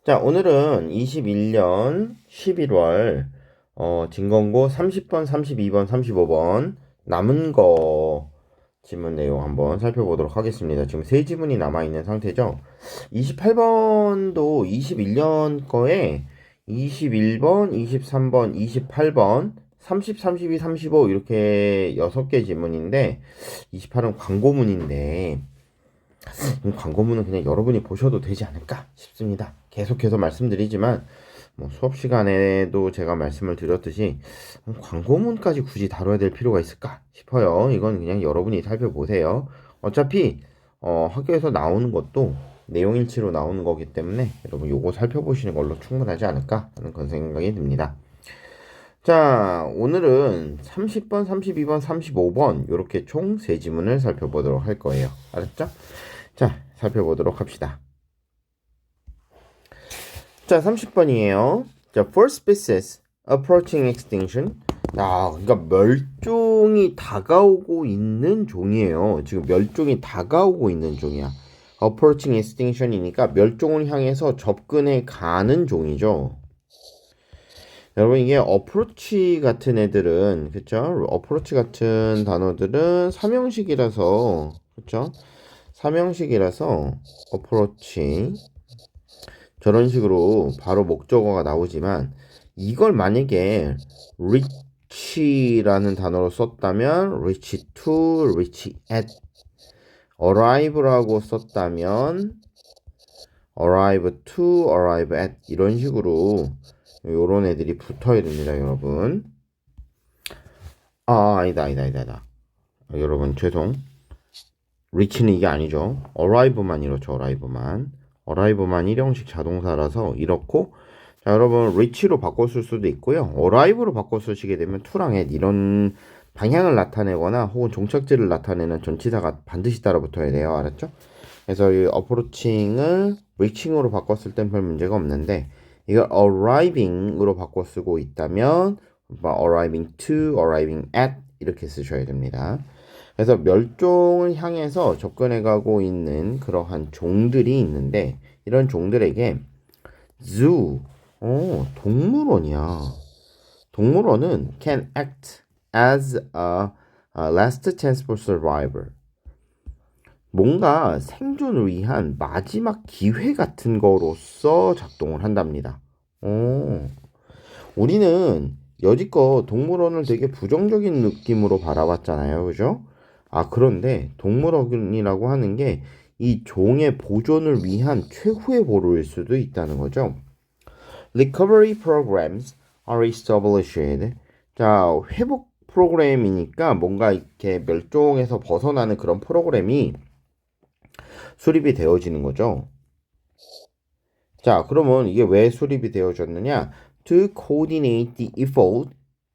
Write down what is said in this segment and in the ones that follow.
자, 오늘은 21년 11월 진검고 30번, 32번, 35번 남은 거 지문 내용 한번 살펴보도록 하겠습니다. 지금 세 지문이 남아있는 상태죠. 28번도 21년 거에 21번, 23번, 28번, 30, 32, 35 이렇게 6개 지문인데 28은 광고문인데 광고문은 그냥 여러분이 보셔도 되지 않을까 싶습니다. 계속해서 말씀드리지만 뭐 수업 시간에도 제가 말씀을 드렸듯이 광고문까지 굳이 다뤄야 될 필요가 있을까 싶어요. 이건 그냥 여러분이 살펴보세요. 어차피 학교에서 나오는 것도 내용일치로 나오는 거기 때문에 여러분 요거 살펴보시는 걸로 충분하지 않을까 하는 그런 생각이 듭니다. 자, 오늘은 30번, 32번, 35번 이렇게 총 3지문을 살펴보도록 할 거예요. 알았죠? 자, 살펴보도록 합시다. 자, 30번이에요. 자, for species approaching extinction. 그러니까 멸종이 다가오고 있는 종이에요. 지금 멸종이 다가오고 있는 종이야. approaching extinction이니까 멸종을 향해서 접근해 가는 종이죠. 여러분 이게 approach 같은 애들은 그쵸? approach 같은 단어들은 삼형식이라서 그쵸? 삼형식이라서 approach 저런 식으로 바로 목적어가 나오지만 이걸 만약에 reach라는 단어로 썼다면 reach to, reach at arrive라고 썼다면 arrive to, arrive at 이런 식으로 요런 애들이 붙어야 됩니다, 여러분. 아니다. 여러분 죄송. reach는 이게 아니죠. arrive만 이렇죠, arrive만 일형식 자동사라서 이렇고 자 여러분 reach로 바꿨을 수도 있고요 arrive로 바꿔 쓰시게 되면 to랑 at 이런 방향을 나타내거나 혹은 종착지를 나타내는 전치사가 반드시 따라 붙어야 돼요. 알았죠? 그래서 이 approaching을 reaching으로 바꿨을 땐 별 문제가 없는데 이걸 arriving으로 바꿔 쓰고 있다면 arriving to, arriving at 이렇게 쓰셔야 됩니다. 그래서 멸종을 향해서 접근해가고 있는 그러한 종들이 있는데 이런 종들에게 zoo, 동물원이야. 동물원은 can act as a last chance for survival. 뭔가 생존을 위한 마지막 기회 같은 거로서 작동을 한답니다. 우리는 여지껏 동물원을 되게 부정적인 느낌으로 바라봤잖아요. 그죠? 그런데 동물원이라고 하는 게 이 종의 보존을 위한 최후의 보루일 수도 있다는 거죠. Recovery programs are established. 자, 회복 프로그램이니까 뭔가 이렇게 멸종에서 벗어나는 그런 프로그램이 수립이 되어지는 거죠. 자, 그러면 이게 왜 수립이 되어졌느냐? To coordinate the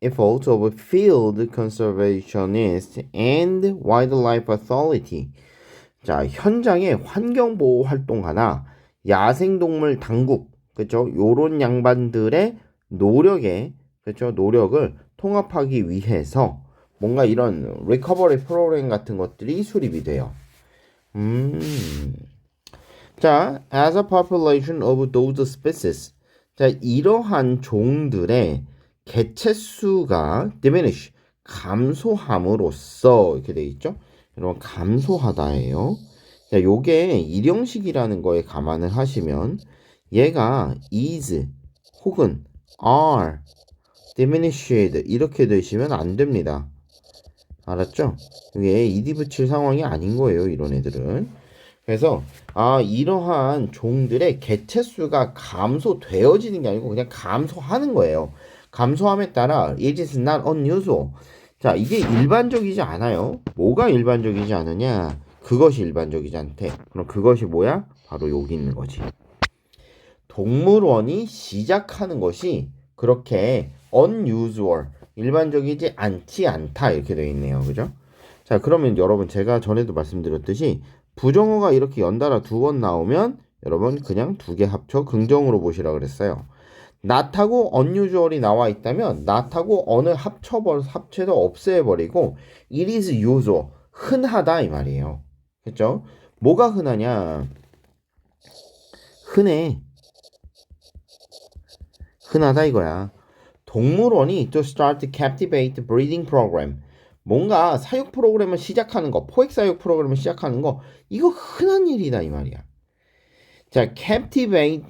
efforts of field conservationists and wildlife authority. 자, 현장의 환경보호 활동가나 야생동물 당국, 그죠? 요런 양반들의 노력을 통합하기 위해서 뭔가 이런 리커버리 프로그램 같은 것들이 수립이 돼요. 자, as a population of those species. 자, 이러한 종들의 개체수가 diminish, 감소함으로써 이렇게 돼 있죠? 여러분 감소하다예요. 자, 요게 일형식이라는 거에 감안을 하시면 얘가 is 혹은 are diminished 이렇게 되시면 안 됩니다. 알았죠? 이게 ed 붙일 상황이 아닌 거예요, 이런 애들은. 그래서 이러한 종들의 개체수가 감소되어지는 게 아니고 그냥 감소하는 거예요. 감소함에 따라 it is not unusual. 자, 이게 일반적이지 않아요. 뭐가 일반적이지 않으냐? 그것이 일반적이지 않대. 그럼 그것이 뭐야? 바로 여기 있는 거지. 동물원이 시작하는 것이 그렇게 unusual, 일반적이지 않지 않다 이렇게 되어 있네요. 그죠? 자, 그러면 여러분 제가 전에도 말씀드렸듯이 부정어가 이렇게 연달아 2번 나오면 여러분 그냥 2개 합쳐 긍정으로 보시라 그랬어요. not하고 unusual이 나와 있다면 not하고 어느 합쳐서 없애버리고 it is usual, 흔하다 이 말이에요. 그렇죠? 뭐가 흔하냐? 흔해. 흔하다 이거야. 동물원이 to start the captivate breeding program. 뭔가 사육 프로그램을 시작하는 거, 포획 사육 프로그램을 시작하는 거, 이거 흔한 일이다 이 말이야. 자, captive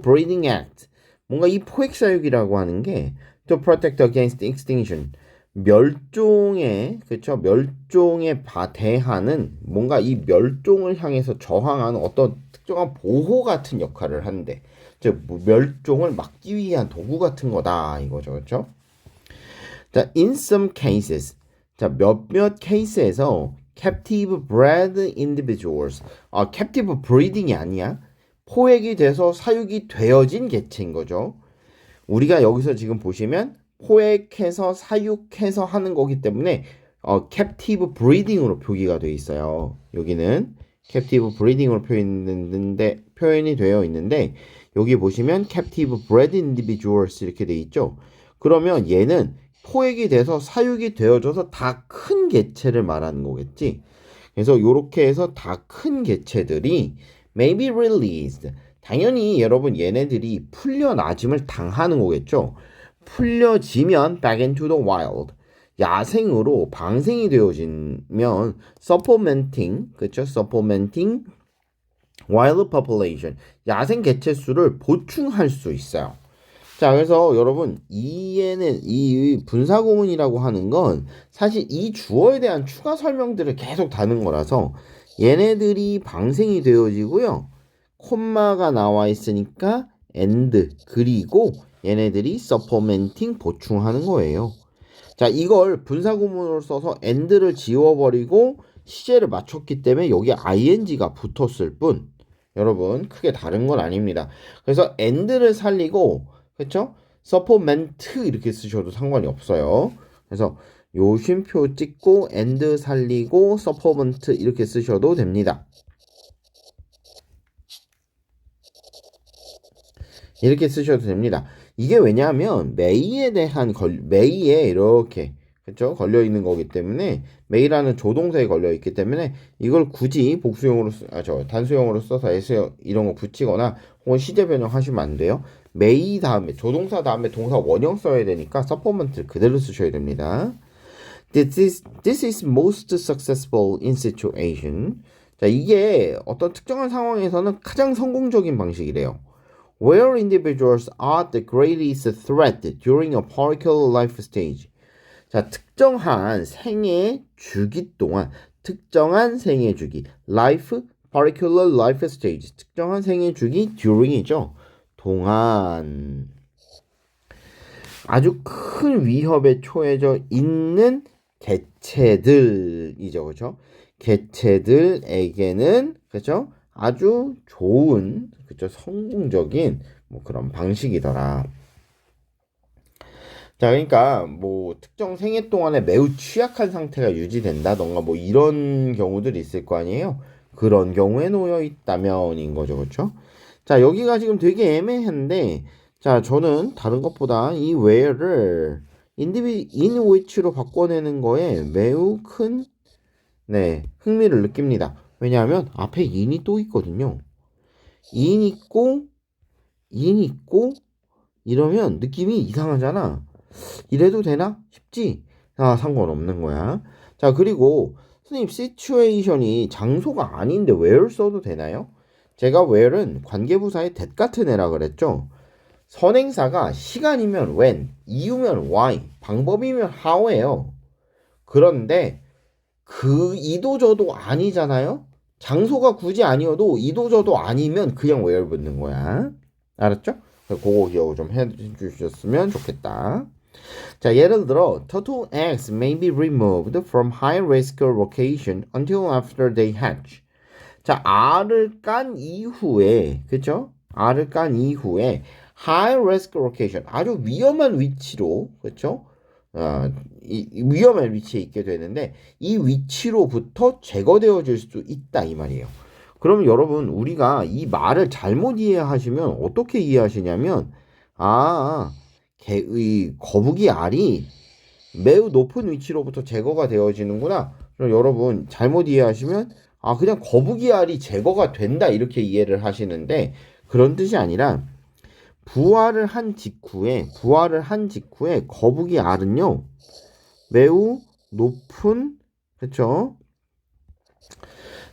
breeding act. 뭔가 이 포획 사육이라고 하는 게 to protect against extinction. 멸종에, 그쵸? 멸종에 대하는 뭔가 이 멸종을 향해서 저항하는 어떤 특정한 보호 같은 역할을 하는데, 즉 멸종을 막기 위한 도구 같은 거다 이거죠, 그렇죠? 자, in some cases, 자 몇몇 케이스에서 captive bred individuals, captive breeding이 아니야. 포획이 돼서 사육이 되어진 개체인 거죠. 우리가 여기서 지금 보시면 포획해서 사육해서 하는 거기 때문에 captive breeding으로 표기가 되어 있어요. 여기는 captive breeding으로 표현이 되어 있는데 여기 보시면 captive bred individuals 이렇게 되어 있죠. 그러면 얘는 포획이 돼서 사육이 되어져서 다 큰 개체를 말하는 거겠지. 그래서 이렇게 해서 다 큰 개체들이 may be released. 당연히 여러분 얘네들이 풀려나짐을 당하는 거겠죠. 풀려지면 back into the wild. 야생으로 방생이 되어지면 supplementing, 그렇죠? supplementing wild population. 야생 개체 수를 보충할 수 있어요. 자, 그래서 여러분 이 분사구문이라고 하는 건 사실 이 주어에 대한 추가 설명들을 계속 다는 거라서 얘네들이 방생이 되어지고요. 콤마가 나와 있으니까 and 그리고 얘네들이 supplementing 보충하는 거예요. 자, 이걸 분사구문으로 써서 and를 지워버리고 시제를 맞췄기 때문에 여기 ing가 붙었을 뿐 여러분 크게 다른 건 아닙니다. 그래서 and를 살리고 그렇죠? supplement 이렇게 쓰셔도 상관이 없어요. 그래서 요 쉼표 찍고 and 살리고 supplement 이렇게 쓰셔도 됩니다. 이렇게 쓰셔도 됩니다. 이게 왜냐하면 may에 대한 may에 이렇게 그렇죠? 걸려 있는 거기 때문에 may라는 조동사에 걸려 있기 때문에 이걸 굳이 복수형으로 단수형으로 써서 s 이런 거 붙이거나 혹은 시제 변형하시면 안 돼요. may 다음에 조동사 다음에 동사 원형 써야 되니까 supplement를 그대로 쓰셔야 됩니다. This is most successful in situation. 자, 이게 어떤 특정한 상황에서는 가장 성공적인 방식이래요. Where individuals are the greatest threat during a particular life stage. 자, 특정한 생애 주기 동안, 특정한 생애 주기, particular life stage, 특정한 생애 주기 during이죠. 동안 아주 큰 위협에 처해져 있는 개체들이죠, 그렇죠? 개체들에게는 그렇죠? 아주 좋은 그렇죠? 성공적인 뭐 그런 방식이더라. 자, 그러니까 뭐 특정 생애 동안에 매우 취약한 상태가 유지된다던가 뭐 이런 경우들이 있을 거 아니에요. 그런 경우에 놓여 있다면인 거죠, 그렇죠? 자, 여기가 지금 되게 애매한데, 자, 저는 다른 것보다 이 where를 in which로 바꿔내는 거에 매우 큰 흥미를 느낍니다. 왜냐하면 앞에 in이 또 있거든요. in 있고 이러면 느낌이 이상하잖아. 이래도 되나 싶지? 상관없는 거야. 자, 그리고 선생님 situation이 장소가 아닌데 where 써도 되나요? 제가 where은 관계부사의 that 같은 애라 그랬죠. 선행사가 시간이면 when, 이유면 why, 방법이면 how예요. 그런데 그 이도저도 아니잖아요. 장소가 굳이 아니어도 이도저도 아니면 그냥 where 붙는 거야. 알았죠? 그거 기억 좀 해주셨으면 좋겠다. 자, 예를 들어 turtle eggs may be removed from high risk location until after they hatch. 자, 알을 깐 이후에 그쵸? 알을 깐 이후에 high risk location 아주 위험한 위치로 그쵸? 위험한 위치에 있게 되는데 이 위치로부터 제거되어질 수 있다 이 말이에요. 그럼 여러분 우리가 이 말을 잘못 이해하시면 어떻게 이해하시냐면 이 거북이 알이 매우 높은 위치로부터 제거가 되어지는구나. 그럼 여러분 잘못 이해하시면 그냥 거북이 알이 제거가 된다 이렇게 이해를 하시는데 그런 뜻이 아니라 부활을 한 직후에 거북이 알은요 매우 높은 그쵸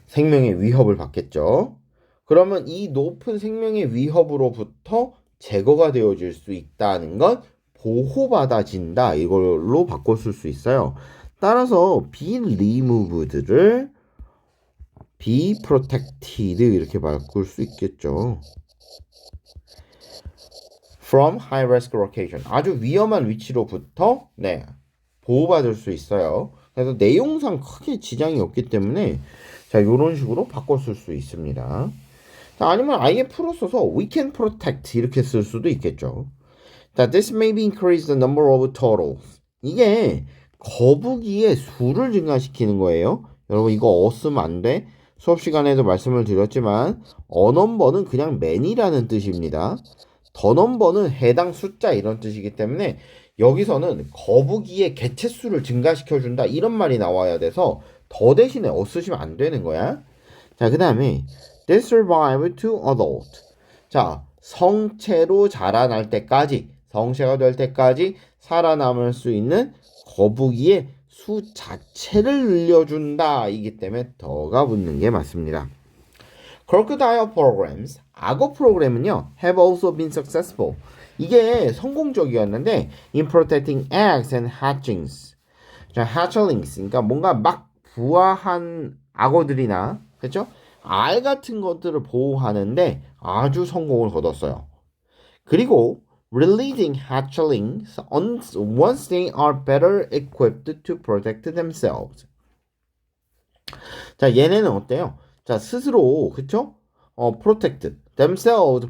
생명의 위협을 받겠죠. 그러면 이 높은 생명의 위협으로부터 제거가 되어질 수 있다는 건 보호받아진다 이걸로 바꿔 쓸 수 있어요. 따라서 be removed를 be protected 이렇게 바꿀 수 있겠죠. from high risk location 아주 위험한 위치로부터 네 보호받을 수 있어요. 그래서 내용상 크게 지장이 없기 때문에 자 이런 식으로 바꿔 쓸 수 있습니다. 자, 아니면 아예 풀어 써서 we can protect 이렇게 쓸 수도 있겠죠. 자, this maybe increase the number of turtles. 이게 거북이의 수를 증가시키는 거예요. 여러분 이거 쓰면 안 돼. 수업 시간에도 말씀을 드렸지만 어넘버는 그냥 man이라는 뜻입니다. 더 넘버는 해당 숫자 이런 뜻이기 때문에 여기서는 거북이의 개체수를 증가시켜준다 이런 말이 나와야 돼서 더 대신에 쓰시면 안 되는 거야. 자, 그 다음에 they survive to adult. 자, 성체로 자라날 때까지 성체가 될 때까지 살아남을 수 있는 거북이의 수 자체를 늘려준다 이기 때문에 더가 붙는 게 맞습니다. Crocodile programs, 악어 프로그램은요, have also been successful. 이게 성공적이었는데, in protecting eggs and hatchings. 자, hatchlings, 그러니까 뭔가 막 부화한 악어들이나, 그렇죠? 알 같은 것들을 보호하는데 아주 성공을 거뒀어요. 그리고 releasing hatchlings once they are better equipped to protect themselves. 자, 얘네는 어때요? 자, 스스로, 그쵸? protect themselves.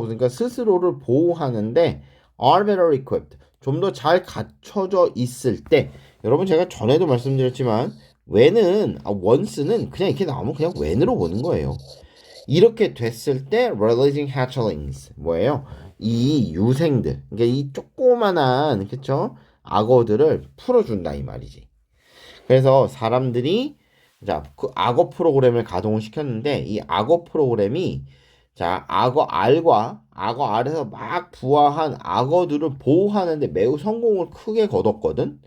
그러니까 스스로를 보호하는데 are better equipped. 좀 더 잘 갖춰져 있을 때, 여러분 제가 전에도 말씀드렸지만, once는 그냥 이렇게 나오면 그냥 when으로 보는 거예요. 이렇게 됐을 때, releasing hatchlings. 뭐예요? 이 유생들, 그러니까 이 조그만한, 그쵸? 악어들을 풀어준다, 이 말이지. 그래서 사람들이 자, 그 악어 프로그램을 가동을 시켰는데 이 악어 프로그램이 자, 악어 알에서 막 부화한 악어들을 보호하는데 매우 성공을 크게 거뒀거든.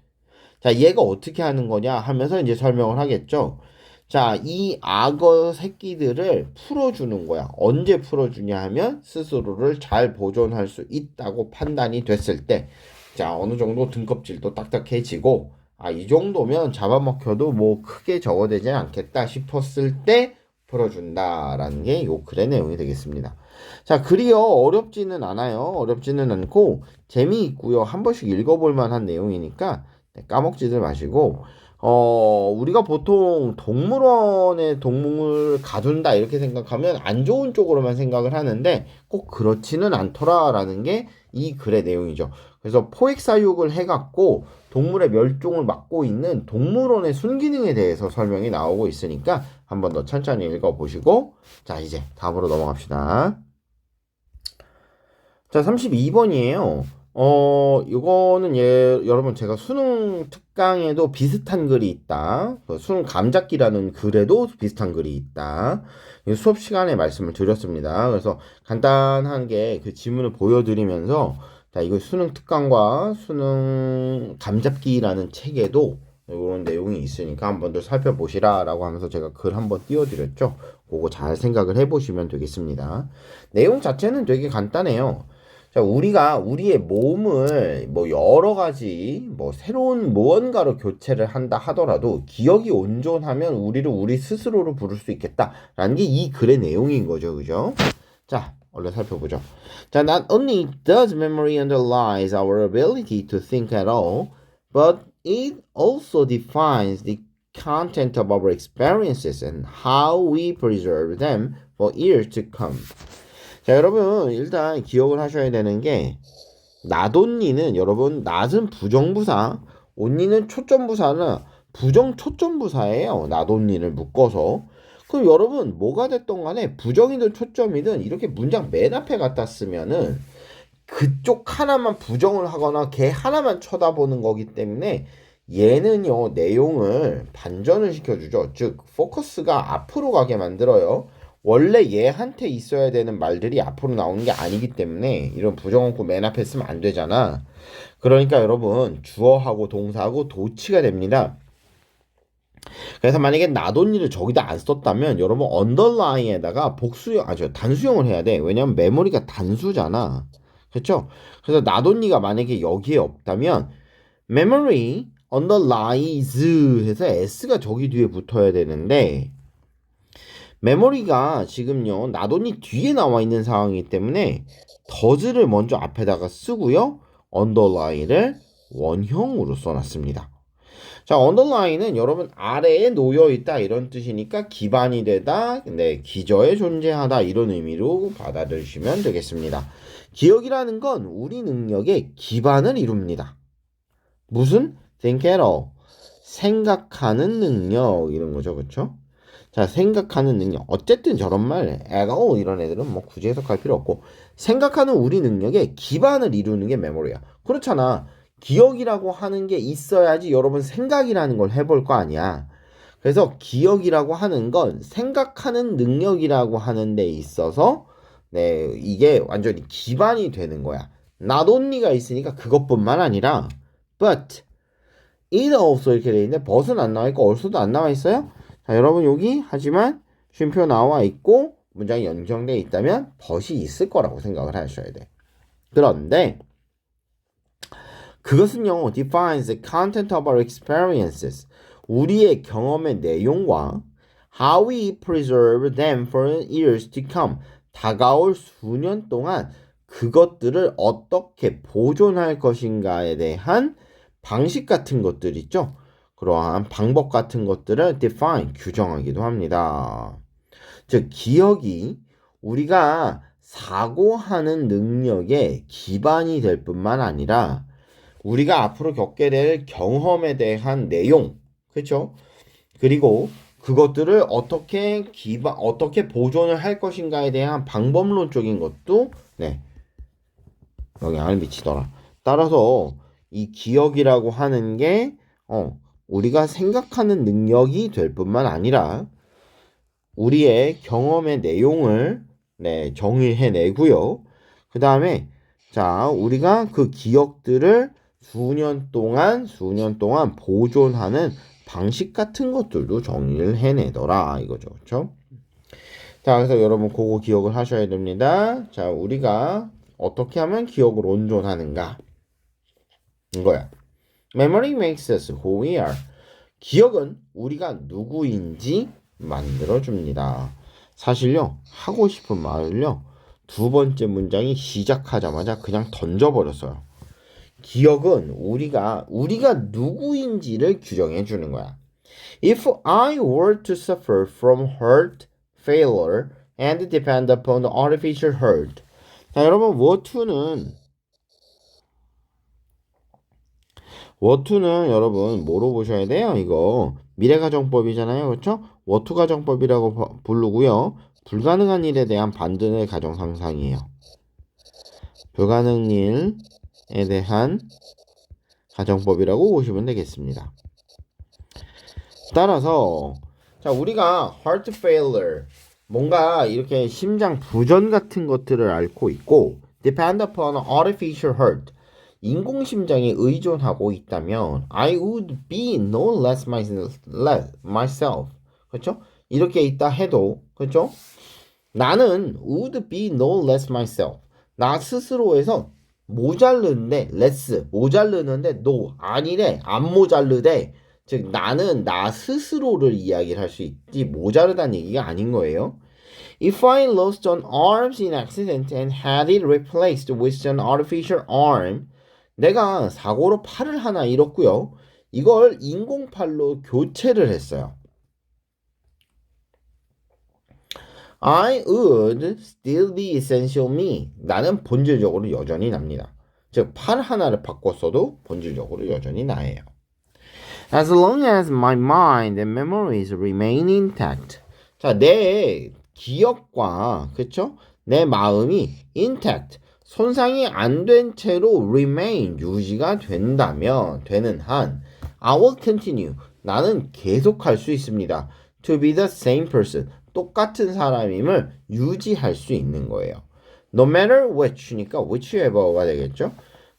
자, 얘가 어떻게 하는 거냐 하면서 이제 설명을 하겠죠. 자, 이 악어 새끼들을 풀어주는 거야. 언제 풀어주냐 하면 스스로를 잘 보존할 수 있다고 판단이 됐을 때, 자, 어느 정도 등껍질도 딱딱해지고 이 정도면 잡아먹혀도 뭐 크게 적어되지 않겠다 싶었을 때 풀어준다라는 게 요 글의 내용이 되겠습니다. 자, 글이요 어렵지는 않아요. 어렵지는 않고 재미있고요. 한 번씩 읽어볼 만한 내용이니까 까먹지들 마시고 우리가 보통 동물원에 동물 가둔다 이렇게 생각하면 안 좋은 쪽으로만 생각을 하는데 꼭 그렇지는 않더라라는 게 이 글의 내용이죠. 그래서 포획사육을 해갖고 동물의 멸종을 막고 있는 동물원의 순기능에 대해서 설명이 나오고 있으니까 한 번 더 천천히 읽어보시고 자 이제 다음으로 넘어갑시다. 자 32번이에요. 이거는 여러분 제가 수능 특강에도 비슷한 글이 있다. 수능 감잡기라는 글에도 비슷한 글이 있다. 수업 시간에 말씀을 드렸습니다. 그래서 간단한 게 그 지문을 보여드리면서 자, 이거 수능 특강과 수능 감잡기라는 책에도 이런 내용이 있으니까 한번 더 살펴보시라 라고 하면서 제가 글 한번 띄워드렸죠. 그거 잘 생각을 해보시면 되겠습니다. 내용 자체는 되게 간단해요. 자, 우리가 우리의 몸을 뭐 여러 가지 뭐 새로운 무언가로 교체를 한다 하더라도 기억이 온전하면 우리를 우리 스스로로 부를 수 있겠다라는 게 이 글의 내용인 거죠. 그죠? 자, 얼른 살펴보죠. 자, not only does memory underlies our ability to think at all, but it also defines the content of our experiences and how we preserve them for years to come. 자, 여러분 일단 기억을 하셔야 되는 게 not 여러분 not은 부정부사, only는 초점부사는 부정초점부사예요. not only를 묶어서. 그럼 여러분 뭐가 됐던 간에 부정이든 초점이든 이렇게 문장 맨 앞에 갖다 쓰면은 그쪽 하나만 부정을 하거나 걔 하나만 쳐다보는 거기 때문에 얘는요 내용을 반전을 시켜주죠. 즉 포커스가 앞으로 가게 만들어요. 원래 얘한테 있어야 되는 말들이 앞으로 나오는 게 아니기 때문에 이런 부정어구 맨 앞에 쓰면 안 되잖아. 그러니까 여러분 주어하고 동사하고 도치가 됩니다. 그래서 만약에 나돈니를 저기다 안 썼다면 여러분 언더라인에다가 복수형 단수형을 해야 돼. 왜냐면 메모리가 단수잖아. 그렇죠? 그래서 나돈니가 만약에 여기에 없다면 memory underlies 해서 s가 저기 뒤에 붙어야 되는데 메모리가 지금요 나돈니 뒤에 나와 있는 상황이기 때문에 does를 먼저 앞에다가 쓰고요 underline을 원형으로 써놨습니다. 자, 언더라인은 여러분 아래에 놓여 있다 이런 뜻이니까 기반이 되다, 네, 기저에 존재하다 이런 의미로 받아들이시면 되겠습니다. 기억이라는 건 우리 능력의 기반을 이룹니다. 무슨? think at all. 생각하는 능력 이런 거죠, 그렇죠? 자, 생각하는 능력. 어쨌든 저런 말 at all 이런 애들은 뭐 굳이 해석할 필요 없고 생각하는 우리 능력의 기반을 이루는 게 메모리야. 그렇잖아. 기억이라고 하는 게 있어야지 여러분 생각이라는 걸 해볼 거 아니야. 그래서 기억이라고 하는 건 생각하는 능력이라고 하는 데 있어서 네, 이게 완전히 기반이 되는 거야. not only가 있으니까 그것뿐만 아니라 but, it also 이렇게 돼 있는데 but은 안 나와 있고 also도 안 나와 있어요. 자, 여러분 여기 하지만 쉼표 나와 있고 문장이 연결되어 있다면 but이 있을 거라고 생각을 하셔야 돼. 그런데 그것은요, defines the content of our experiences. 우리의 경험의 내용과 how we preserve them for years to come. 다가올 수년 동안 그것들을 어떻게 보존할 것인가에 대한 방식 같은 것들 있죠. 그러한 방법 같은 것들을 define, 규정하기도 합니다. 즉, 기억이 우리가 사고하는 능력의 기반이 될 뿐만 아니라 우리가 앞으로 겪게 될 경험에 대한 내용, 그렇죠? 그리고 그것들을 어떻게 보존을 할 것인가에 대한 방법론적인 것도 네, 영향을 미치더라. 따라서 이 기억이라고 하는 게 우리가 생각하는 능력이 될 뿐만 아니라 우리의 경험의 내용을 네, 정의해내고요. 그 다음에 자, 우리가 그 기억들을 수년 동안 보존하는 방식 같은 것들도 정리를 해내더라 이거죠. 그렇죠? 자, 그래서 여러분 그거 기억을 하셔야 됩니다. 자, 우리가 어떻게 하면 기억을 온전하는가 이거야. Memory makes us who we are. 기억은 우리가 누구인지 만들어줍니다. 사실요, 하고 싶은 말을요, 두 번째 문장이 시작하자마자 그냥 던져버렸어요. 기억은 우리가 누구인지를 규정해 주는 거야. If I were to suffer from heart failure and depend upon artificial heart. 자, 여러분 워투는 여러분 뭐로 보셔야 돼요? 이거 미래가정법이잖아요. 그렇죠? 워투 가정법이라고 부르고요. 불가능한 일에 대한 반전의 가정 상상이에요. 불가능 일에 대한 가정법이라고 보시면 되겠습니다. 따라서 자, 우리가 heart failure 뭔가 이렇게 심장 부전 같은 것들을 앓고 있고 depend upon artificial heart 인공심장에 의존하고 있다면 I would be no less myself. 그렇죠? 이렇게 있다 해도 그렇죠? 나는 would be no less myself. 나 스스로에서 모자르는데 less 모자르는데 no 아니래 안 모자르대. 즉 나는 나 스스로를 이야기를 할 수 있지 모자르다는 얘기가 아닌 거예요. If I lost an arm in accident and had it replaced with an artificial arm 내가 사고로 팔을 하나 잃었고요. 이걸 인공팔로 교체를 했어요. I would still be essential me. 나는 본질적으로 여전히 납니다. 즉, 팔 하나를 바꿨어도 본질적으로 여전히 나예요. As long as my mind and memories remain intact. 자, 내 기억과 그쵸? 내 마음이 intact. 손상이 안 된 채로 remain 유지가 된다면 되는 한 I will continue 나는 계속할 수 있습니다. To be the same person 똑같은 사람임을 유지할 수 있는 거예요. No matter which니까 whichever가 되겠죠.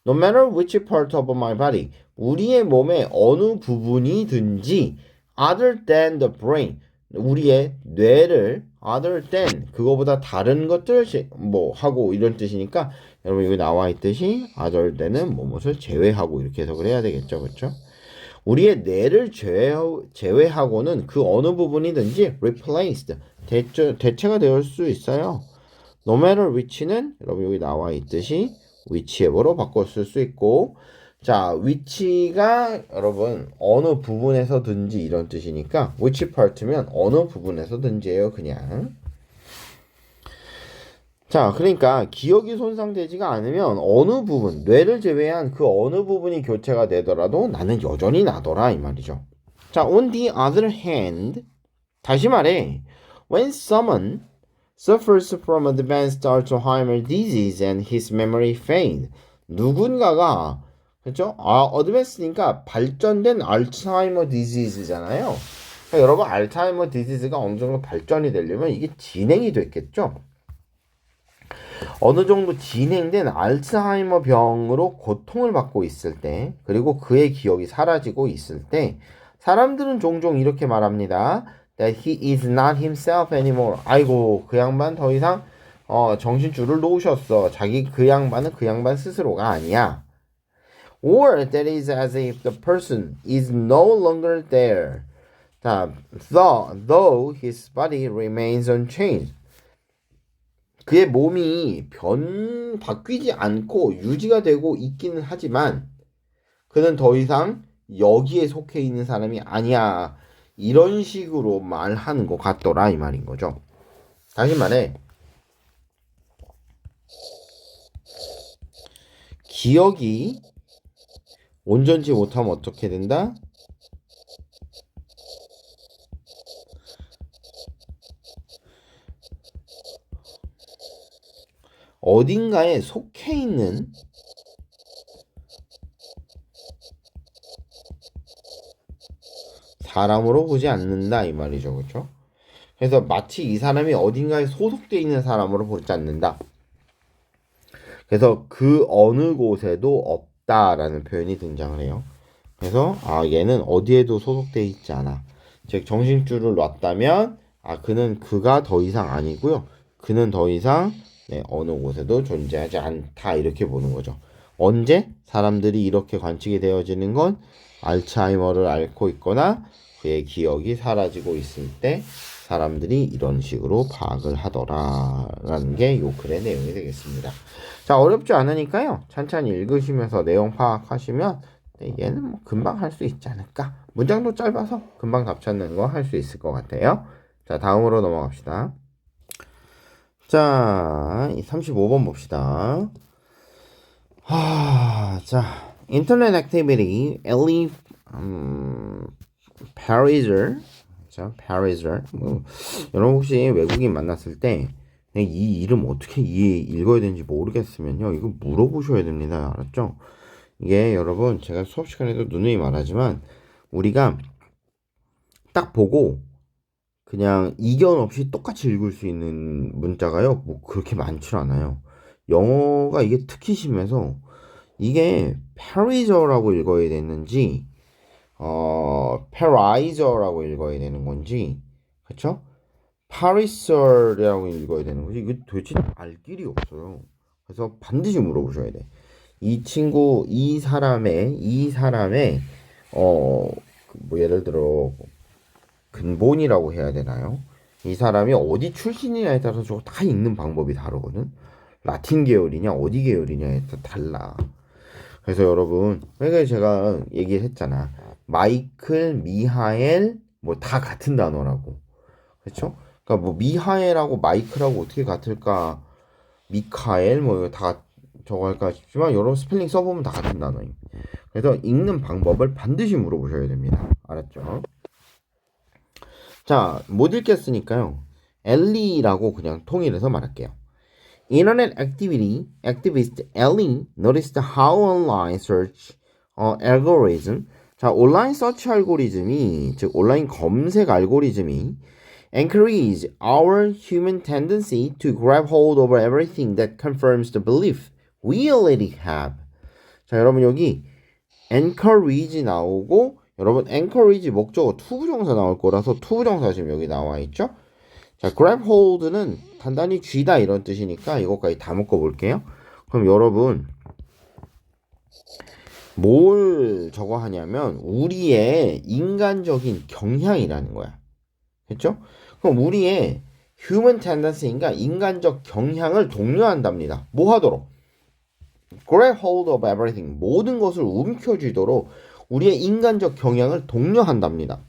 No matter which part of my body, 우리의 몸의 어느 부분이든지 other than the brain, 우리의 뇌를 other than, 그거보다 다른 것들 뭐 하고 이런 뜻이니까 여러분 여기 나와 있듯이 other than은 뭐뭇을 제외하고 이렇게 해석을 해야 되겠죠. 그렇죠? 우리의 뇌를 제외하고는 그 어느 부분이든지 replaced, 대체가 될 수 있어요. No matter which는 여러분 여기 나와 있듯이 whichever로 바꿔 쓸 수 있고, 자, which가 여러분 어느 부분에서든지 이런 뜻이니까 which part면 어느 부분에서든지예요, 그냥. 자, 그러니까 기억이 손상되지가 않으면 어느 부분, 뇌를 제외한 그 어느 부분이 교체가 되더라도 나는 여전히 나더라 이 말이죠. 자, on the other hand, 다시 말해, when someone suffers from advanced Alzheimer's disease and his memory fade, 누군가가 그렇죠? 어드밴스니까 발전된 알츠하이머 디지즈잖아요. 그러니까 여러분 알츠하이머 디지즈가 어느 정도 발전이 되려면 이게 진행이 됐겠죠? 어느 정도 진행된 알츠하이머 병으로 고통을 받고 있을 때, 그리고 그의 기억이 사라지고 있을 때, 사람들은 종종 이렇게 말합니다. That he is not himself anymore. 아이고, 그 양반 더 이상 정신줄을 놓으셨어. 그 양반은 그 양반 스스로가 아니야. Or that is as if the person is no longer there. 자, though his body remains unchanged. 그의 몸이 바뀌지 않고 유지가 되고 있기는 하지만 그는 더 이상 여기에 속해 있는 사람이 아니야. 이런 식으로 말하는 것 같더라 이 말인 거죠. 다시 말해, 기억이 온전치 못하면 어떻게 된다? 어딘가에 속해 있는 사람으로 보지 않는다 이 말이죠. 그렇죠? 그래서 마치 이 사람이 어딘가에 소속되어 있는 사람으로 보지 않는다. 그래서 그 어느 곳에도 없다라는 표현이 등장을 해요. 그래서 얘는 어디에도 소속되어 있지 않아. 즉 정신줄을 놨다면 그는 그가 더 이상 아니고요. 그는 더 이상 어느 곳에도 존재하지 않다 이렇게 보는 거죠. 언제 사람들이 이렇게 관측이 되어지는 건 알츠하이머를 앓고 있거나 그의 기억이 사라지고 있을 때 사람들이 이런 식으로 파악을 하더라라는 게 요 글의 내용이 되겠습니다. 자, 어렵지 않으니까요. 찬찬히 읽으시면서 내용 파악하시면 얘는 뭐 금방 할 수 있지 않을까. 문장도 짧아서 금방 답 찾는 거 할 수 있을 것 같아요. 자, 다음으로 넘어갑시다. 자, 35번 봅시다. 자, 인터넷 액티비티 엘리 파리저. 자, 파리저. 여러분 혹시 외국인 만났을 때 이 이름 어떻게 읽어야 되는지 모르겠으면요, 이거 물어보셔야 됩니다. 알았죠? 이게 여러분 제가 수업 시간에도 누누이 말하지만 우리가 딱 보고 그냥 이견 없이 똑같이 읽을 수 있는 문자가요, 뭐 그렇게 많지 않아요. 영어가 이게 특히 심해서 이게 페리저라고 읽어야 되는지 페라이저라고 읽어야 되는 건지, 그쵸? 파리서라고 읽어야 되는 건지 이게 도대체 알 길이 없어요. 그래서 반드시 물어보셔야 돼. 이 사람의 뭐 예를 들어 근본이라고 해야 되나요? 이 사람이 어디 출신이냐에 따라서 저거 다 읽는 방법이 다르거든. 라틴 계열이냐 어디 계열이냐에 따라 달라. 그래서 여러분, 그러니까 제가 얘기를 했잖아. 마이클, 미하엘 뭐 다 같은 단어라고. 그렇죠? 그러니까 뭐 미하엘하고 마이클하고 어떻게 같을까? 미카엘 뭐 이거 다 저거 할까 싶지만 여러분 스펠링 써보면 다 같은 단어예요. 그래서 읽는 방법을 반드시 물어보셔야 됩니다. 알았죠? 자, 못 읽겠으니까요. 엘리라고 그냥 통일해서 말할게요. Internet activist Ellie noticed how online search algorithm, 자, 온라인 서치 알고리즘이, 즉 온라인 검색 알고리즘이 encourage our human tendency to grab hold over everything that confirms the belief we already have. 자, 여러분 여기 encourage 나오고 여러분 encourage 목적어 투부정사 나올 거라서 투부정사 지금 여기 나와 있죠? 자, grab hold는 단단히 쥐다 이런 뜻이니까 이것까지 다 묶어 볼게요. 그럼 여러분 뭘 저거 하냐면 우리의 인간적인 경향이라는 거야. 그렇죠? 그럼 우리의 human tendency인가 인간적 경향을 독려한답니다. 뭐 하도록? grab hold of everything 모든 것을 움켜쥐도록 우리의 인간적 경향을 독려한답니다.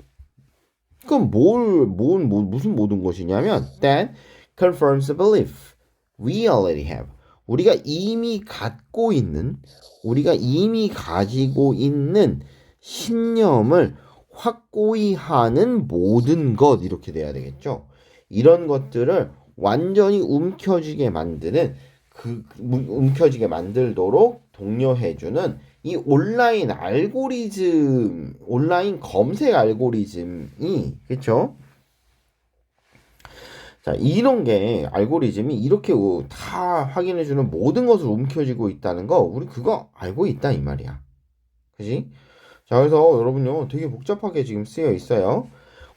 그럼 무슨 모든 것이냐면 that confirms the belief we already have 우리가 이미 가지고 있는 신념을 확고히 하는 모든 것 이렇게 돼야 되겠죠. 이런 것들을 완전히 움켜쥐게 만들도록 독려해주는 이 온라인 검색 알고리즘이 그렇죠? 자, 이런 게 알고리즘이 이렇게 다 확인해주는 모든 것을 움켜쥐고 있다는 거 우리 그거 알고 있다 이 말이야. 그지? 자, 그래서 여러분요 되게 복잡하게 지금 쓰여 있어요.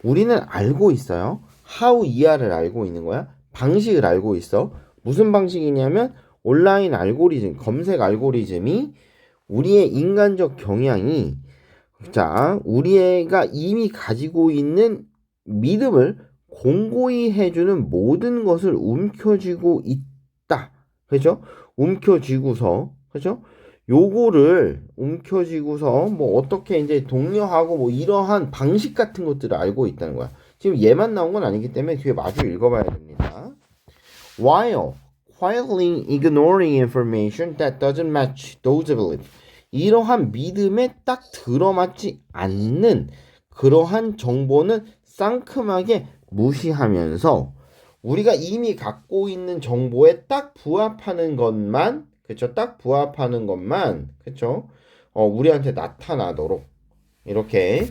우리는 알고 있어요. how 이하를 알고 있는 거야. 방식을 알고 있어. 무슨 방식이냐면 온라인 알고리즘, 검색 알고리즘이 우리의 인간적 경향이 자, 우리가 이미 가지고 있는 믿음을 공고히 해주는 모든 것을 움켜쥐고 있다. 그죠? 움켜쥐고서, 그죠? 요거를 움켜쥐고서 뭐 어떻게 이제 독려하고 뭐 이러한 방식 같은 것들을 알고 있다는 거야. 지금 얘만 나온 건 아니기 때문에 뒤에 마주 읽어봐야 됩니다. While quietly ignoring information that doesn't match those beliefs. 이러한 믿음에 딱 들어맞지 않는 그러한 정보는 상큼하게 무시하면서 우리가 이미 갖고 있는 정보에 딱 부합하는 것만 그쵸? 딱 부합하는 것만 그쵸? 우리한테 나타나도록 이렇게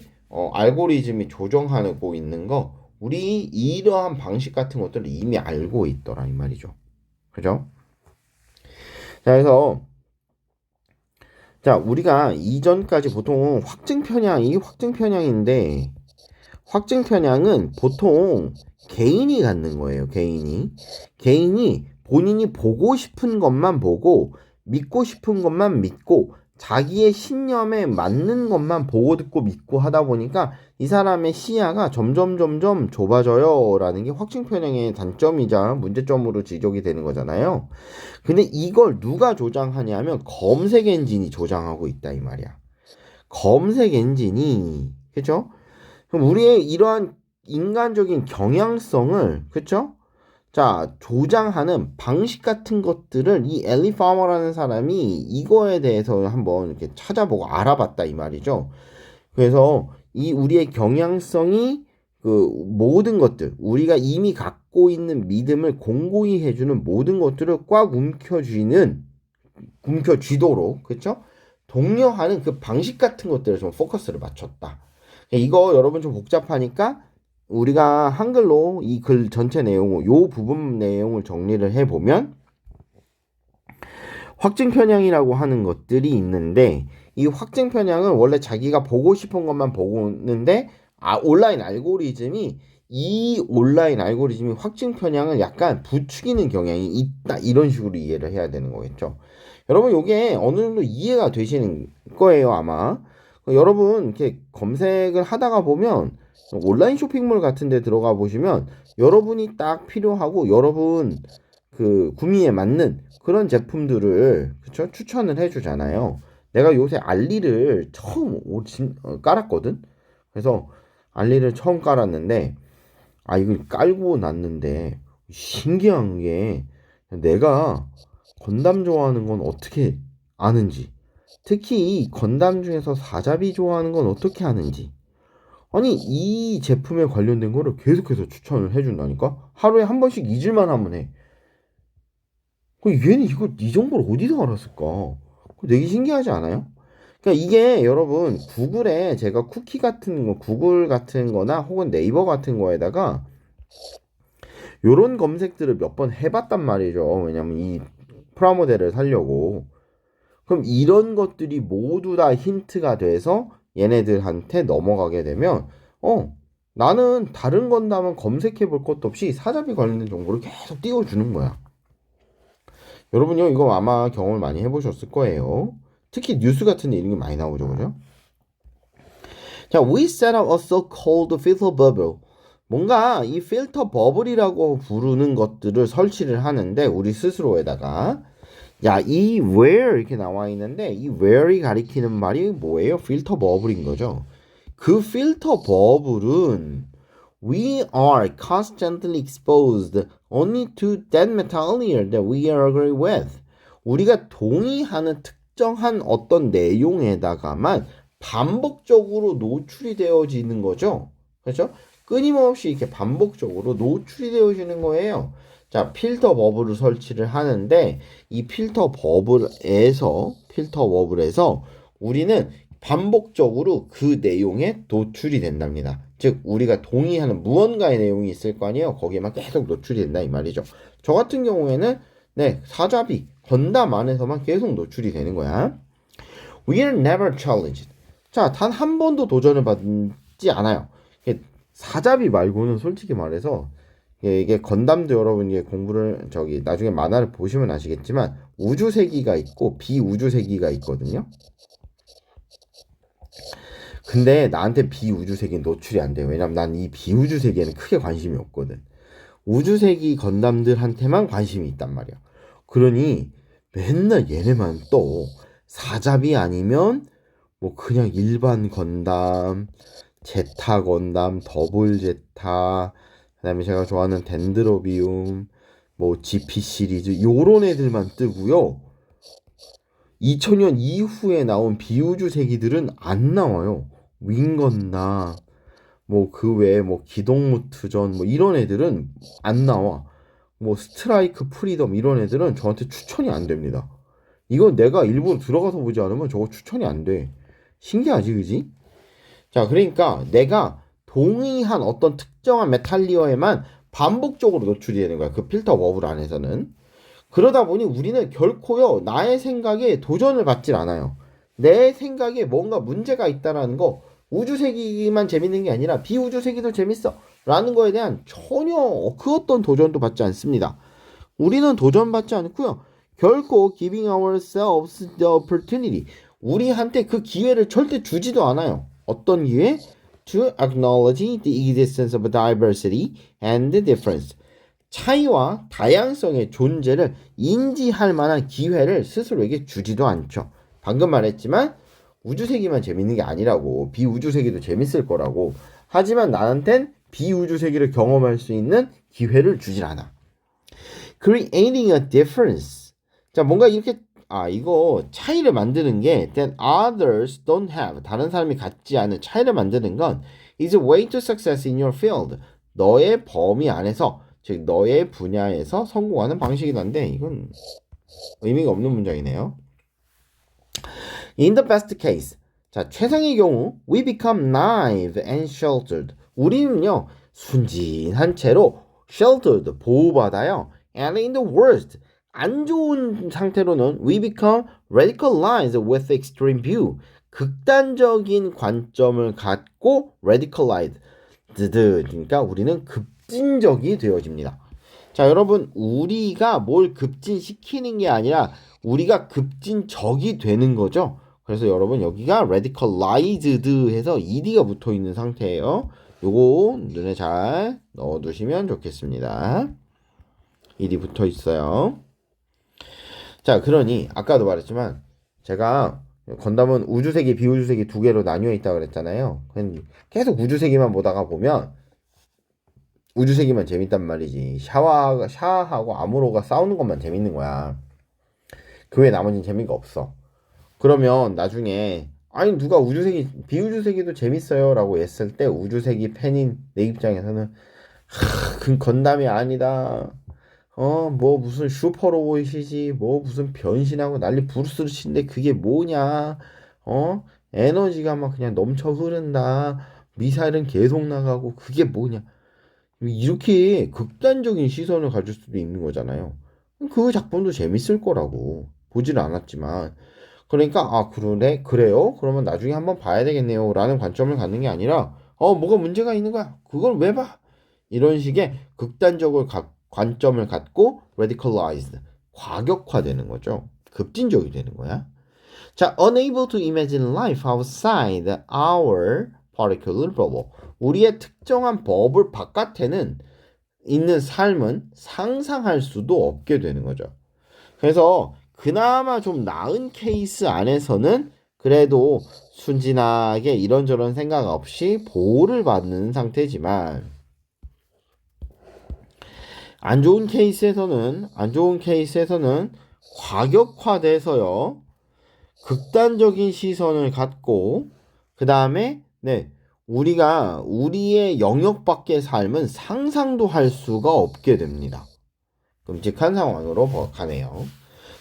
알고리즘이 조정하고 있는 거 우리 이러한 방식 같은 것들을 이미 알고 있더라 이 말이죠. 그죠? 자, 그래서 자, 우리가 이전까지 보통 확증 편향인데 확증 편향은 보통 개인이 갖는 거예요. 개인이 본인이 보고 싶은 것만 보고 믿고 싶은 것만 믿고 자기의 신념에 맞는 것만 보고 듣고 믿고 하다 보니까 이 사람의 시야가 점점 좁아져요 라는 게 확증 편향의 단점이자 문제점으로 지적이 되는 거잖아요. 근데 이걸 누가 조장하냐면 검색 엔진이 조장하고 있다 이 말이야. 검색 엔진이 그쵸? 그럼 우리의 이러한 인간적인 경향성을 그쵸? 자, 조장하는 방식 같은 것들을 이 엘리 파머라는 사람이 이거에 대해서 한번 이렇게 찾아보고 알아봤다 이 말이죠. 그래서 이 우리의 경향성이 그 모든 것들, 우리가 이미 갖고 있는 믿음을 공고히 해주는 모든 것들을 꽉 움켜쥐도록, 그쵸? 독려하는 그 방식 같은 것들을 좀 포커스를 맞췄다. 이거 여러분 좀 복잡하니까 우리가 한글로 이 글 전체 내용을 요 부분 내용을 정리를 해보면 확증 편향이라고 하는 것들이 있는데 이 확증 편향은 원래 자기가 보고 싶은 것만 보는데 온라인 알고리즘이 확증 편향을 약간 부추기는 경향이 있다 이런 식으로 이해를 해야 되는 거겠죠. 여러분 요게 어느 정도 이해가 되시는 거예요 아마. 여러분 이렇게 검색을 하다가 보면 온라인 쇼핑몰 같은 데 들어가 보시면 여러분이 딱 필요하고 여러분 그 구미에 맞는 그런 제품들을 그쵸? 추천을 해주잖아요. 내가 요새 알리를 처음 깔았거든. 그래서 알리를 처음 깔았는데 이걸 깔고 났는데 신기한 게 내가 건담 좋아하는 건 어떻게 아는지 특히 이 건담 중에서 사자비 좋아하는 건 어떻게 아는지 아니 이 제품에 관련된 거를 계속해서 추천을 해준다니까 하루에 한 번씩 잊을만 하면 해. 얘는 이 정보를 어디서 알았을까? 되게 신기하지 않아요? 그러니까 이게 여러분 구글에 제가 쿠키 같은 거 구글 같은 거나 혹은 네이버 같은 거에다가 요런 검색들을 몇 번 해봤단 말이죠. 왜냐면 이 프라모델을 살려고. 그럼 이런 것들이 모두 다 힌트가 돼서 얘네들한테 넘어가게 되면 나는 다른 건담은 검색해 볼 것도 없이 사자비 관련된 정보를 계속 띄워주는 거야. 여러분요, 이거 아마 경험을 많이 해보셨을 거예요. 특히 뉴스 같은 데 이런 게 많이 나오죠, 그죠? 자, we set up a so-called filter bubble. 뭔가 이 필터 버블이라고 부르는 것들을 설치를 하는데 우리 스스로에다가 야, 이 where 이렇게 나와 있는데 이 where이 가리키는 말이 뭐예요? 필터 버블인 거죠. 그 필터 버블은 we are constantly exposed only to that material that we agree with. 우리가 동의하는 특정한 어떤 내용에다가만 반복적으로 노출이 되어지는 거죠. 그렇죠? 끊임없이 이렇게 반복적으로 노출이 되어지는 거예요. 자, 필터 버블을 설치를 하는데 이 필터 버블에서 우리는 반복적으로 그 내용에 노출이 된답니다. 즉 우리가 동의하는 무언가의 내용이 있을 거 아니에요. 거기에만 계속 노출이 된다 이 말이죠. 저 같은 경우에는 사자비 건담 안에서만 계속 노출이 되는 거야. We are never challenged. 자, 단 한 번도 도전을 받지 않아요. 사자비 말고는 솔직히 말해서 이게 건담도 여러분 이게 공부를 나중에 만화를 보시면 아시겠지만 우주세기가 있고 비우주세기가 있거든요. 근데 나한테 비우주세기는 노출이 안 돼요. 왜냐면 난 이 비우주세기에는 크게 관심이 없거든. 우주세기 건담들한테만 관심이 있단 말이야. 그러니 맨날 얘네만 또 사자비 아니면 뭐 그냥 일반 건담, 제타 건담, 더블 제타, 그다음에 제가 좋아하는 덴드로비움, 뭐 GP 시리즈 요런 애들만 뜨고요. 2000년 이후에 나온 비우주 세기들은 안 나와요. 윙건담, 뭐 그 외에 뭐 기동무트전 뭐 이런 애들은 안 나와. 뭐 스트라이크 프리덤 이런 애들은 저한테 추천이 안 됩니다. 이건 내가 일부러 들어가서 보지 않으면 저거 추천이 안 돼. 신기하지, 그지? 자, 그러니까 내가 동의한 어떤 특정한 메탈리어에만 반복적으로 노출이 되는 거야. 그 필터 버블 안에서는. 그러다 보니 우리는 결코요, 나의 생각에 도전을 받질 않아요. 내 생각에 뭔가 문제가 있다라는 거, 우주세기만 재밌는 게 아니라 비우주세기도 재밌어. 라는 거에 대한 전혀 그 어떤 도전도 받지 않습니다. 우리는 도전받지 않고요. 결코 giving ourselves the opportunity. 우리한테 그 기회를 절대 주지도 않아요. 어떤 기회? To acknowledge the existence of diversity and difference. 차이와 다양성의 존재를 인지할 만한 기회를 스스로에게 주지도 않죠. 방금 말했지만 우주세기만 재밌는 게 아니라고. 비우주세기도 재밌을 거라고. 하지만 나한텐 비우주세기를 경험할 수 있는 기회를 주질 않아. Creating a difference. 자, 뭔가 이렇게 이거 차이를 만드는 게 that others don't have. 다른 사람이 갖지 않은 차이를 만드는 건 is a way to success in your field. 너의 범위 안에서, 즉 너의 분야에서 성공하는 방식이란데 이건 의미가 없는 문장이네요. In the best case. 자, 최상의 경우 we become naive and sheltered. 우리는요, 순진한 채로 sheltered, 보호받아요. And in the worst, 안 좋은 상태로는 we become radicalized with extreme view. 극단적인 관점을 갖고 radicalized. 그러니까 우리는 급진적이 되어집니다. 자, 여러분, 우리가 뭘 급진시키는 게 아니라 우리가 급진적이 되는 거죠. 그래서 여러분 여기가 radicalized 해서 ed가 붙어 있는 상태예요. 요거 눈에 잘 넣어 두시면 좋겠습니다. ed 붙어 있어요. 자, 그러니 아까도 말했지만 제가 건담은 우주세기, 비우주세기 두 개로 나뉘어 있다고 그랬잖아요. 계속 우주세기만 보다가 보면 우주세기만 재밌단 말이지. 샤하고 아무로가 싸우는 것만 재밌는 거야. 그 외에 나머지는 재미가 없어. 그러면 나중에 아니 누가 우주세기, 비우주세기도 재밌어요 라고 했을 때 우주세기 팬인 내 입장에서는 그 건담이 아니다. 뭐 무슨 슈퍼로봇이지, 뭐 무슨 변신하고 난리 부르스를 치는데 그게 뭐냐, 에너지가 막 그냥 넘쳐 흐른다, 미사일은 계속 나가고 그게 뭐냐, 이렇게 극단적인 시선을 가질 수도 있는 거잖아요. 그 작품도 재밌을 거라고. 보지는 않았지만. 그러니까, 아, 그래요? 그러면 나중에 한번 봐야 되겠네요. 라는 관점을 갖는 게 아니라, 뭐가 문제가 있는 거야? 그걸 왜 봐? 이런 식의 관점을 갖고, radicalized, 과격화되는 거죠. 급진적이 되는 거야. 자, unable to imagine life outside our particular bubble. 우리의 특정한 버블 바깥에는 있는 삶은 상상할 수도 없게 되는 거죠. 그래서 그나마 좀 나은 케이스 안에서는 그래도 순진하게 이런저런 생각 없이 보호를 받는 상태지만 안 좋은 케이스에서는 과격화돼서요. 극단적인 시선을 갖고 그 다음에 우리가 우리의 영역 밖의 삶은 상상도 할 수가 없게 됩니다. 끔찍한 상황으로 가네요.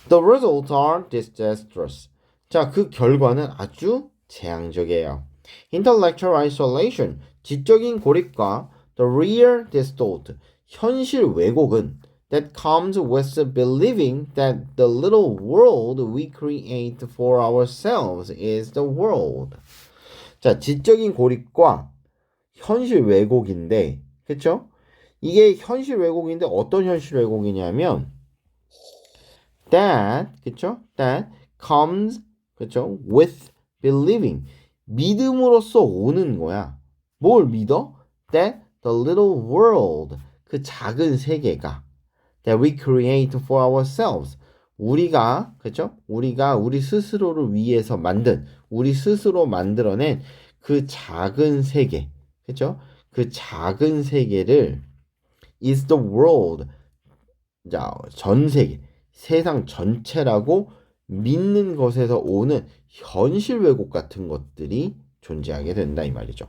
The results are disastrous. 자, 그 결과는 아주 재앙적이에요. Intellectual isolation, 지적인 고립과 the real distort, 현실 왜곡은 that comes with believing that the little world we create for ourselves is the world. 자, 지적인 고립과 현실 왜곡인데, 그쵸? 이게 현실 왜곡인데 어떤 현실 왜곡이냐면 그쵸? That comes, 그쵸? With believing. 믿음으로써 오는 거야. 뭘 믿어? That the little world, 그 작은 세계가 that we create for ourselves. 그쵸? 우리가 우리 스스로를 위해서 우리 스스로 만들어낸 그 작은 세계, 그쵸? 그 작은 세계를 is the world, 자, 전 세계, 세상 전체라고 믿는 것에서 오는 현실 왜곡 같은 것들이 존재하게 된다 이 말이죠.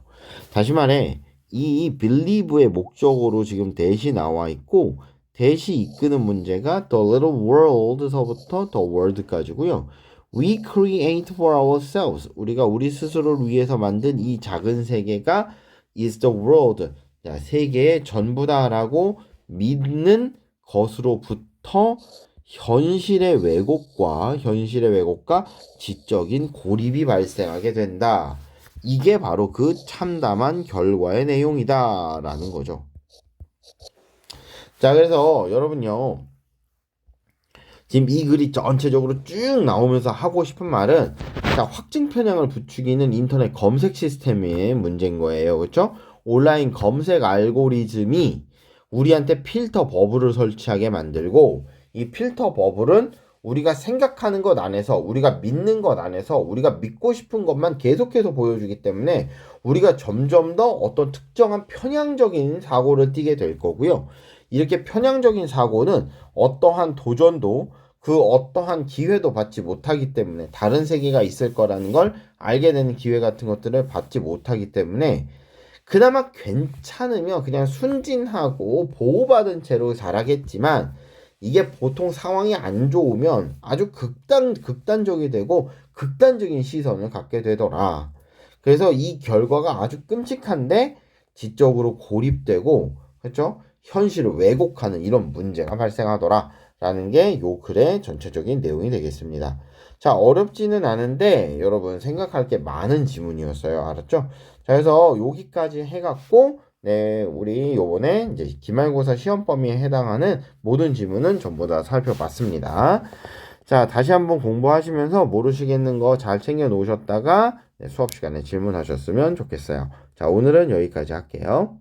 다시 말해 이 believe의 목적어로 지금 대시 나와 있고 대시 이끄는 문제가 the little world서부터 the world까지고요. We create for ourselves. 우리가 우리 스스로를 위해서 만든 이 작은 세계가 is the world. 자, 세계의 전부다라고 믿는 것으로부터 현실의 왜곡과 지적인 고립이 발생하게 된다. 이게 바로 그 참담한 결과의 내용이다라는 거죠. 자, 그래서 여러분요. 지금 이 글이 전체적으로 쭉 나오면서 하고 싶은 말은 자, 확증 편향을 부추기는 인터넷 검색 시스템의 문제인 거예요. 그렇죠? 온라인 검색 알고리즘이 우리한테 필터 버블을 설치하게 만들고 이 필터 버블은 우리가 생각하는 것 안에서 우리가 믿는 것 안에서 우리가 믿고 싶은 것만 계속해서 보여주기 때문에 우리가 점점 더 어떤 특정한 편향적인 사고를 띠게 될 거고요. 이렇게 편향적인 사고는 어떠한 도전도 그 어떠한 기회도 받지 못하기 때문에 다른 세계가 있을 거라는 걸 알게 되는 기회 같은 것들을 받지 못하기 때문에 그나마 괜찮으면 그냥 순진하고 보호받은 채로 자라겠지만 이게 보통 상황이 안 좋으면 아주 극단적이 되고 극단적인 시선을 갖게 되더라. 그래서 이 결과가 아주 끔찍한데 지적으로 고립되고 그렇죠? 현실을 왜곡하는 이런 문제가 발생하더라. 라는 게 요 글의 전체적인 내용이 되겠습니다. 자, 어렵지는 않은데 여러분 생각할 게 많은 지문이었어요. 알았죠? 자, 그래서 여기까지 해갖고 우리 요번에 이제 기말고사 시험 범위에 해당하는 모든 지문은 전부 다 살펴봤습니다. 자, 다시 한번 공부하시면서 모르시겠는 거 잘 챙겨 놓으셨다가 수업 시간에 질문하셨으면 좋겠어요. 자, 오늘은 여기까지 할게요.